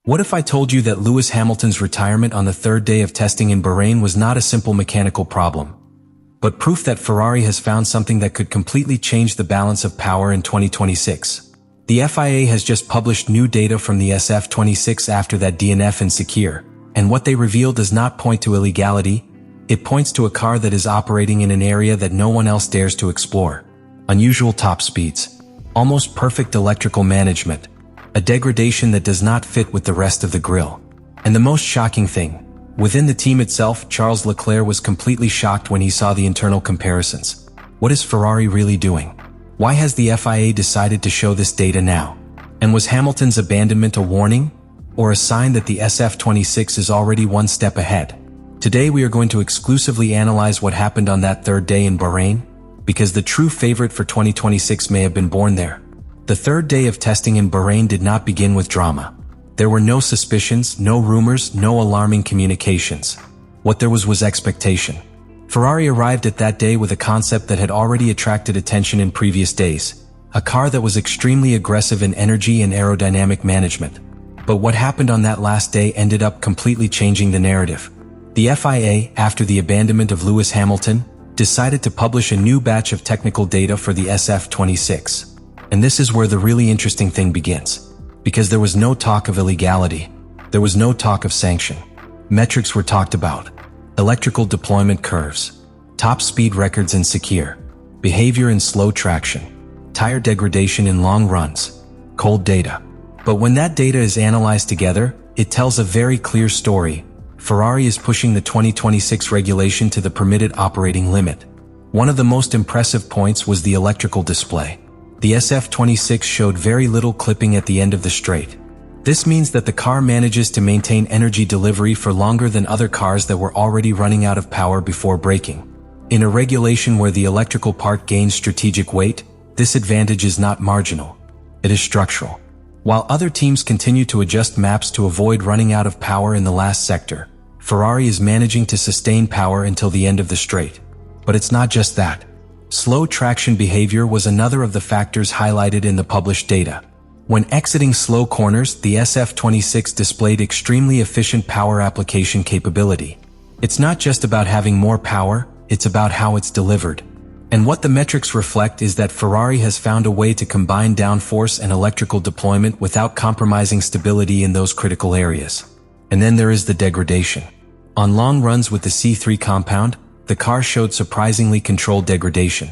What if I told you that Lewis Hamilton's retirement on the third day of testing in Bahrain was not a simple mechanical problem, but proof that Ferrari has found something that could completely change the balance of power in 2026? The FIA has just published new data from the SF26 after that DNF in Sakhir, and what they reveal does not point to illegality. It points to a car that is operating in an area that no one else dares to explore. Unusual top speeds, almost perfect electrical management, a degradation that does not fit with the rest of the grille. And the most shocking thing, within the team itself, Charles Leclerc was completely shocked when he saw the internal comparisons. What is Ferrari really doing? Why has the FIA decided to show this data now? And was Hamilton's abandonment a warning, or a sign that the SF26 is already one step ahead? Today we are going to exclusively analyze what happened on that third day in Bahrain, because the true favorite for 2026 may have been born there. The third day of testing in Bahrain did not begin with drama. There were no suspicions, no rumors, no alarming communications. What there was expectation. Ferrari arrived at that day with a concept that had already attracted attention in previous days, a car that was extremely aggressive in energy and aerodynamic management. But what happened on that last day ended up completely changing the narrative. The FIA, after the abandonment of Lewis Hamilton, decided to publish a new batch of technical data for the SF26. And this is where the really interesting thing begins. Because there was no talk of illegality. There was no talk of sanction. Metrics were talked about. Electrical deployment curves. Top speed records in Sakhir. Behavior in slow traction. Tire degradation in long runs. Cold data. But when that data is analyzed together, it tells a very clear story. Ferrari is pushing the 2026 regulation to the permitted operating limit. One of the most impressive points was the electrical display. The SF26 showed very little clipping at the end of the straight. This means that the car manages to maintain energy delivery for longer than other cars that were already running out of power before braking. In a regulation where the electrical part gains strategic weight, this advantage is not marginal. It is structural. While other teams continue to adjust maps to avoid running out of power in the last sector, Ferrari is managing to sustain power until the end of the straight. But it's not just that. Slow traction behavior was another of the factors highlighted in the published data. When exiting slow corners, the SF26 displayed extremely efficient power application capability. It's not just about having more power, it's about how it's delivered. And what the metrics reflect is that Ferrari has found a way to combine downforce and electrical deployment without compromising stability in those critical areas. And then there is the degradation. On long runs with the C3 compound, the car showed surprisingly controlled degradation.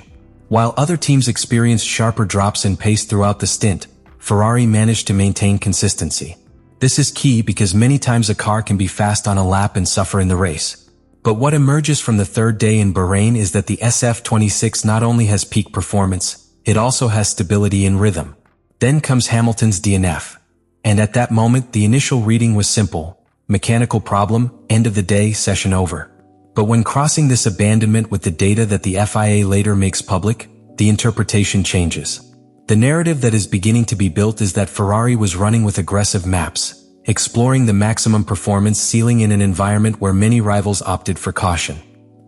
While other teams experienced sharper drops in pace throughout the stint, Ferrari managed to maintain consistency. This is key because many times a car can be fast on a lap and suffer in the race. But what emerges from the third day in Bahrain is that the SF26 not only has peak performance, it also has stability and rhythm. Then comes Hamilton's DNF. And at that moment, the initial reading was simple. Mechanical problem, end of the day, session over. But when crossing this abandonment with the data that the FIA later makes public, the interpretation changes. The narrative that is beginning to be built is that Ferrari was running with aggressive maps, exploring the maximum performance ceiling in an environment where many rivals opted for caution.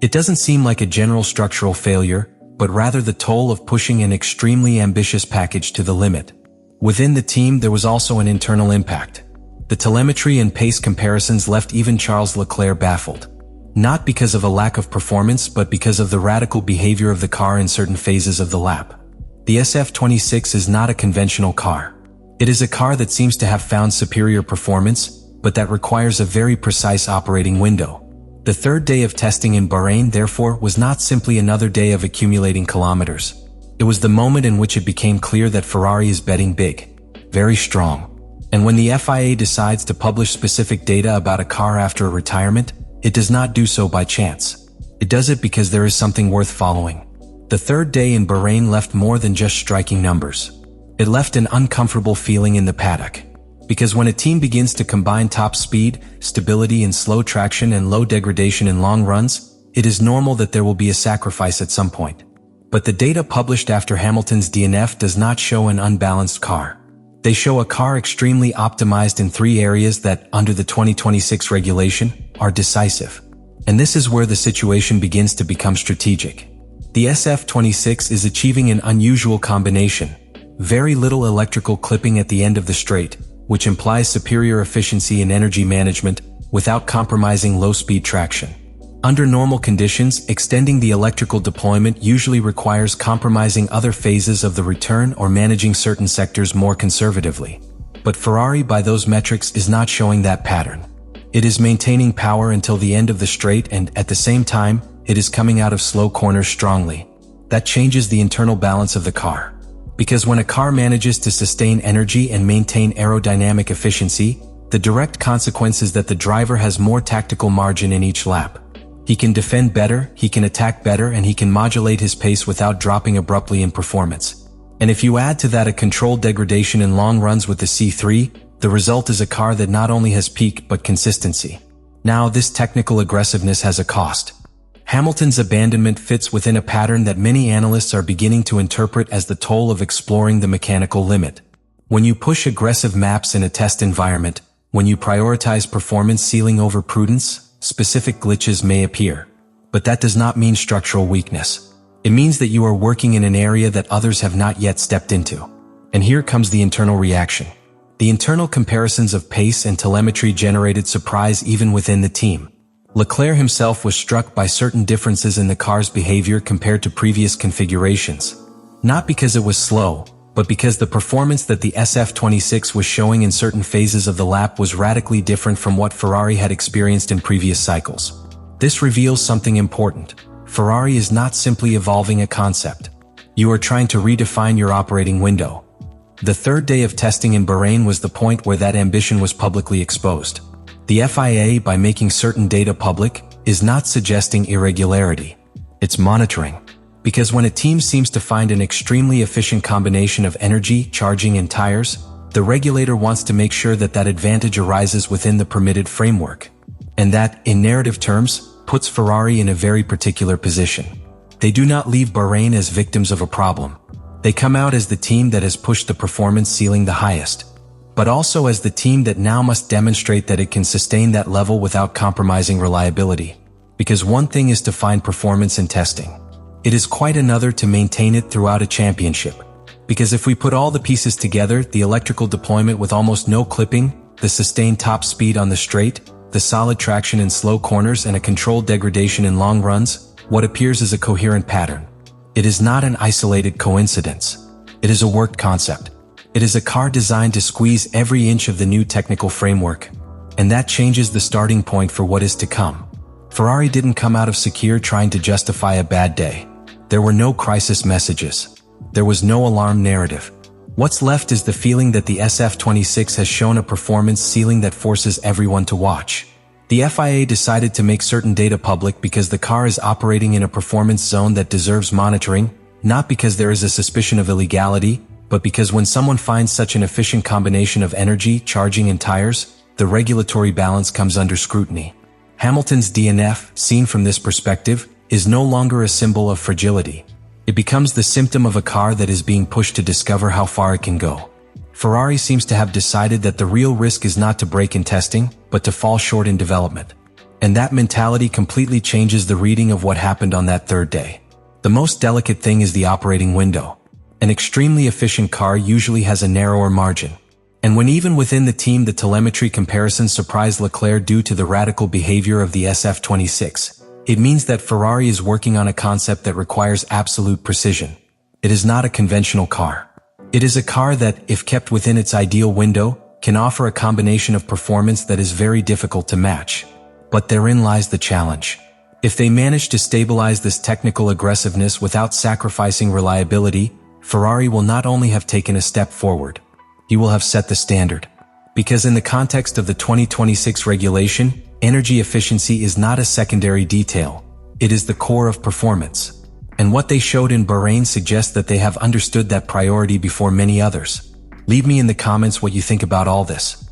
It doesn't seem like a general structural failure, but rather the toll of pushing an extremely ambitious package to the limit. Within the team, there was also an internal impact. The telemetry and pace comparisons left even Charles Leclerc baffled. Not because of a lack of performance, but because of the radical behavior of the car in certain phases of the lap. The SF26 is not a conventional car. It is a car that seems to have found superior performance, but that requires a very precise operating window. The third day of testing in Bahrain, therefore, was not simply another day of accumulating kilometers. It was the moment in which it became clear that Ferrari is betting big, very strong. And when the FIA decides to publish specific data about a car after a retirement, it does not do so by chance. It does it because there is something worth following. The third day in Bahrain left more than just striking numbers. It left an uncomfortable feeling in the paddock. Because when a team begins to combine top speed, stability in slow traction and low degradation in long runs, it is normal that there will be a sacrifice at some point. But the data published after Hamilton's DNF does not show an unbalanced car. They show a car extremely optimized in three areas that, under the 2026 regulation, are decisive. And this is where the situation begins to become strategic. The SF26 is achieving an unusual combination. Very little electrical clipping at the end of the straight, which implies superior efficiency in energy management without compromising low-speed traction. Under normal conditions, extending the electrical deployment usually requires compromising other phases of the return or managing certain sectors more conservatively. But Ferrari, by those metrics, is not showing that pattern. It is maintaining power until the end of the straight, and at the same time, it is coming out of slow corners strongly. That changes the internal balance of the car. Because when a car manages to sustain energy and maintain aerodynamic efficiency, the direct consequence is that the driver has more tactical margin in each lap. He can defend better, he can attack better, and he can modulate his pace without dropping abruptly in performance. And if you add to that a controlled degradation in long runs with the C3, the result is a car that not only has peak but consistency. Now, this technical aggressiveness has a cost. Hamilton's abandonment fits within a pattern that many analysts are beginning to interpret as the toll of exploring the mechanical limit. When you push aggressive maps in a test environment, when you prioritize performance ceiling over prudence, specific glitches may appear. But that does not mean structural weakness. It means that you are working in an area that others have not yet stepped into. And here comes the internal reaction. The internal comparisons of pace and telemetry generated surprise even within the team. Leclerc himself was struck by certain differences in the car's behavior compared to previous configurations. Not because it was slow, but because the performance that the SF26 was showing in certain phases of the lap was radically different from what Ferrari had experienced in previous cycles. This reveals something important. Ferrari is not simply evolving a concept. You are trying to redefine your operating window. The third day of testing in Bahrain was the point where that ambition was publicly exposed. The FIA, by making certain data public, is not suggesting irregularity. It's monitoring. Because when a team seems to find an extremely efficient combination of energy, charging, and tires, the regulator wants to make sure that that advantage arises within the permitted framework. And that, in narrative terms, puts Ferrari in a very particular position. They do not leave Bahrain as victims of a problem. They come out as the team that has pushed the performance ceiling the highest, but also as the team that now must demonstrate that it can sustain that level without compromising reliability. Because one thing is to find performance in testing. It is quite another to maintain it throughout a championship. Because if we put all the pieces together, the electrical deployment with almost no clipping, the sustained top speed on the straight, the solid traction in slow corners, and a controlled degradation in long runs, what appears is a coherent pattern. It is not an isolated coincidence. It is a worked concept. It is a car designed to squeeze every inch of the new technical framework. And that changes the starting point for what is to come. Ferrari didn't come out of Secure trying to justify a bad day. There were no crisis messages. There was no alarm narrative. What's left is the feeling that the SF26 has shown a performance ceiling that forces everyone to watch. The FIA decided to make certain data public because the car is operating in a performance zone that deserves monitoring, not because there is a suspicion of illegality, but because when someone finds such an efficient combination of energy, charging, and tires, the regulatory balance comes under scrutiny. Hamilton's DNF, seen from this perspective, is no longer a symbol of fragility. It becomes the symptom of a car that is being pushed to discover how far it can go. Ferrari seems to have decided that the real risk is not to break in testing, but to fall short in development. And that mentality completely changes the reading of what happened on that third day. The most delicate thing is the operating window. An extremely efficient car usually has a narrower margin. And when even within the team the telemetry comparison surprised Leclerc due to the radical behavior of the SF26, it means that Ferrari is working on a concept that requires absolute precision. It is not a conventional car. It is a car that, if kept within its ideal window, can offer a combination of performance that is very difficult to match. But therein lies the challenge. If they manage to stabilize this technical aggressiveness without sacrificing reliability, Ferrari will not only have taken a step forward, he will have set the standard. Because in the context of the 2026 regulation, energy efficiency is not a secondary detail. It is the core of performance. And what they showed in Bahrain suggests that they have understood that priority before many others. Leave me in the comments what you think about all this.